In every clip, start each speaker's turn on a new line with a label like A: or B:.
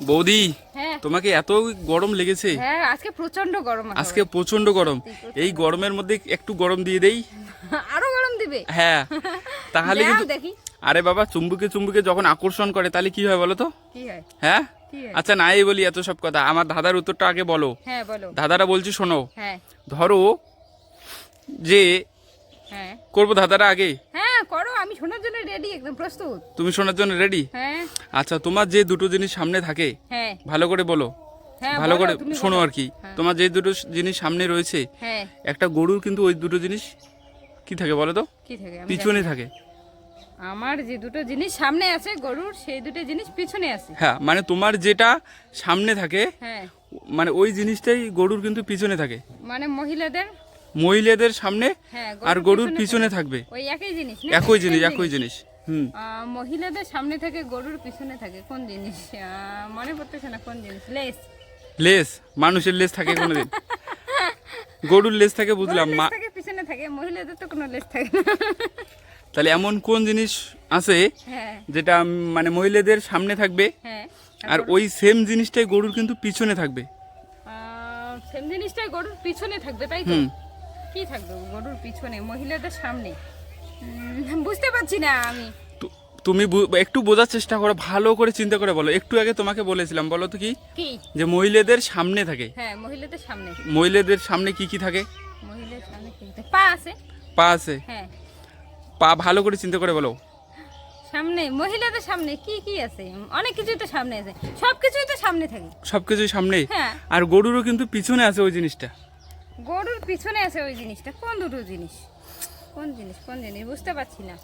A: বৌদি,
B: হ্যাঁ
A: তোমাকে এত গরম লেগেছে?
B: হ্যাঁ আজকে প্রচন্ড গরম।
A: আজকে প্রচন্ড গরম। এই গরমের মধ্যে একটু গরম দিয়ে দেই।
B: আরো গরম দিবে?
A: হ্যাঁ, তাহলে
B: দাও
A: কিন্তু
B: দেখি।
A: আরে বাবা, চুম্বুকে চুম্বুকে যখন আকর্ষণ করে তাহলে কি হয় বলো তো?
B: কি হয়?
A: হ্যাঁ,
B: কি হয়?
A: আচ্ছা নাই বলি এত সব কথা, আমার দাদার উত্তরটা আগে বলো।
B: হ্যাঁ বলো।
A: দাদারা বলছি শোনো।
B: হ্যাঁ
A: ধরো যে
B: হ্যাঁ
A: করবো দাদারা আগে,
B: হ্যাঁ করো, আমি শোনার জন্য রেডি, একদম প্রস্তুত।
A: তুমি শোনার জন্য রেডি?
B: হ্যাঁ
A: আচ্ছা, তোমার যে দুটো জিনিস সামনে থাকে,
B: হ্যাঁ
A: ভালো করে বলো,
B: হ্যাঁ
A: ভালো
B: বলো,
A: করে
B: তুমি
A: শোনো
B: বলো।
A: আর কি।
B: হ্যাঁ।
A: তোমার যে দুটো জিনিস সামনে রয়েছে,
B: হ্যাঁ
A: একটা গরুর কিন্তু ওই দুটো জিনিস কি থাকে বলো তো?
B: কি থাকে? আমি
A: পিছনে
B: জানি।
A: থাকে।
B: আমার যে দুটো জিনিস সামনে আছে গরুর, সেই দুটো জিনিস পিছনে আছে।
A: হ্যাঁ, মানে তোমার যেটা সামনে থাকে,
B: হ্যাঁ
A: মানে ওই জিনিসটাই গরুর কিন্তু পিছনে থাকে।
B: মানে মহিলাদের,
A: মহিলাদের সামনে
B: হ্যাঁ
A: আর গরুর পিছনে থাকবে।
B: ওই একই জিনিস না?
A: একই জিনিস,
B: Same
A: একই জিনিস। হুম,
B: মহিলাদের সামনে থাকে, গরুর পিছনে থাকে, কোন জিনিস? মনে পড়তেছে না কোন জিনিস। লেস।
A: লেজ। মানুষের লেজ থাকে কোনোদিন? গরুর লেজ থাকে বুঝলাম।
B: গরুর লেজ থাকে, পিছনে থাকে, মহিলাদের তো কোনো লেস থাকে না।
A: তাহলে এমন কোন জিনিস আছে
B: হ্যাঁ
A: যেটা মানে মহিলাদের সামনে থাকবে
B: হ্যাঁ
A: আর ওই সেম জিনিসটাই গরুর কিন্তু পিছনে থাকবে?
B: সেম জিনিসটাই গরুর পিছনে থাকবে, তাই তো?
A: হুম।
B: কি থাকবে গরুর পিছনে মহিলাদের সামনে? বুঝতে পারছি না আমি।
A: তুমি একটু বোঝার চেষ্টা করো, ভালো করে চিন্তা করে বলো। একটু আগে তোমাকে বলেছিলাম, বলো তো কি?
B: কি?
A: যে মহিলাদের সামনে থাকে।
B: হ্যাঁ মহিলাদের সামনে।
A: মহিলাদের সামনে কি কি থাকে?
B: মহিলাদের সামনে কি থাকে? পা আছে।
A: পা আছে।
B: হ্যাঁ
A: পা, ভালো করে চিন্তা করে বলো।
B: সামনে, মহিলাদের সামনে কি কি আছে? অনেক কিছুই তো সামনে আছে, সব কিছুই তো সামনে থাকে।
A: সবকিছুই সামনে।
B: হ্যাঁ
A: আর গরুরও কিন্তু পিছনে আছে ওই জিনিসটা।
B: গরুর পিছনে আছে ওই জিনিসটা, কোন দুটো জিনিস? কোন জিনিস, কোন জিনিস বুঝতে পারছি না।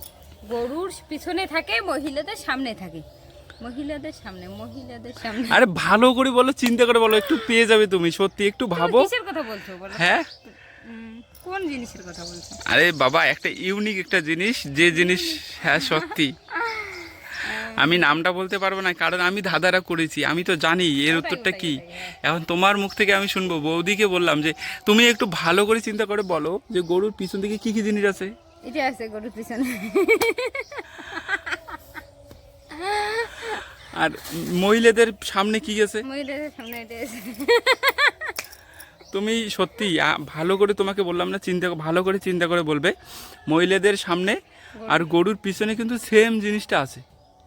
B: গরুর পিছনে থাকে, মহিলাদের সামনে থাকে। মহিলাদের সামনে, মহিলাদের সামনে।
A: আরে ভালো করে বলো, চিন্তা করে বলো, একটু পেয়ে যাবে তুমি। সত্যি একটু
B: তুমি
A: ভাবো।
B: কিসের কথা বলছো বলো?
A: হ্যাঁ,
B: কোন জিনিসের কথা বলছো?
A: আরে বাবা, একটা ইউনিক একটা জিনিস, যে জিনিস, হ্যাঁ সত্যি আমি নামটা বলতে পারবো না, কারণ আমি ধাঁধারা করেছি, আমি তো জানি এর উত্তরটা কি। এখন তোমার মুখ থেকে আমি শুনবো। বৌদিকে বললাম যে তুমি একটু ভালো করে চিন্তা করে বলো যে গরুর পিছন দিকে কি কি জিনিস আছে।
B: এটা আছে গরুর পিছনে।
A: আর মহিলাদের সামনে কি আছে?
B: মহিলাদের সামনে এটা আছে।
A: তুমি সত্যি ভালো করে, তোমাকে বললাম না, ভালো করে চিন্তা করে বলবে। মহিলাদের সামনে আর গরুর পিছনে কিন্তু সেম জিনিসটা আছে।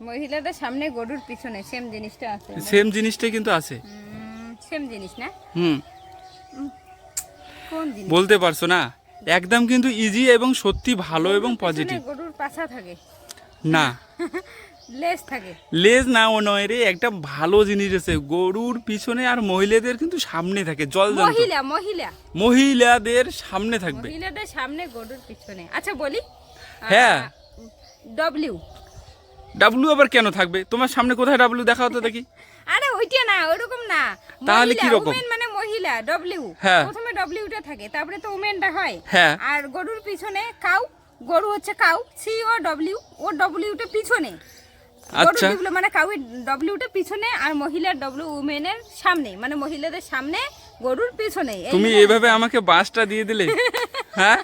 B: মহিলাদের সামনে গরুর পিছনে সেম জিনিসটা আছে।
A: সেম জিনিসটাই কিন্তু আছে।
B: সেম জিনিস না?
A: হুম,
B: কোন জিনিস?
A: বলতে পারছো না? একদম কিন্তু ইজি এবং সত্যি ভালো এবং
B: পিছনে
A: পজিটিভ।
B: গরুর পাছা থাকে
A: না,
B: লেজ থাকে।
A: লেজ না, ও নয় রে, একটা ভালো জিনিস আছে গরুর পিছনে আর মহিলাদের কিন্তু সামনে থাকে। জল যন্ত্র।
B: মহিলা, মহিলা,
A: মহিলাদের সামনে থাকবে।
B: মহিলাদের সামনে গরুর পিছনে। আচ্ছা বলি।
A: হ্যাঁ।
B: ডব্লিউ।
A: ডাব্লু আবার কেন থাকবে? তোমার সামনে কোথায় ডাব্লু দেখাও তো দেখি।
B: আরে ওইটা না, ওইরকম না।
A: তাহলে
B: মহিলা,
A: কি রকম?
B: উমেন মানে মহিলা, ডব্লিউ।
A: হ্যাঁ।
B: প্রথমে ডব্লিউটা থাকে, তারপরে তো উমেনটা হয়।
A: হ্যাঁ।
B: আর গরুর পিছনে কাউ, গরু হচ্ছে কাউ, সি ও ডব্লিউ, ও ডব্লিউটা পিছনে। গরুর
A: আচ্ছা।
B: ডব্লিউ মানে কাউ, ডব্লিউটা পিছনে, আর মহিলার ডব্লিউ উমেনের সামনে, মানে মহিলাদের সামনে, গরুর পিছনে।
A: তুমি এইভাবে আমাকে বাসটা দিয়ে দিলে। হ্যাঁ,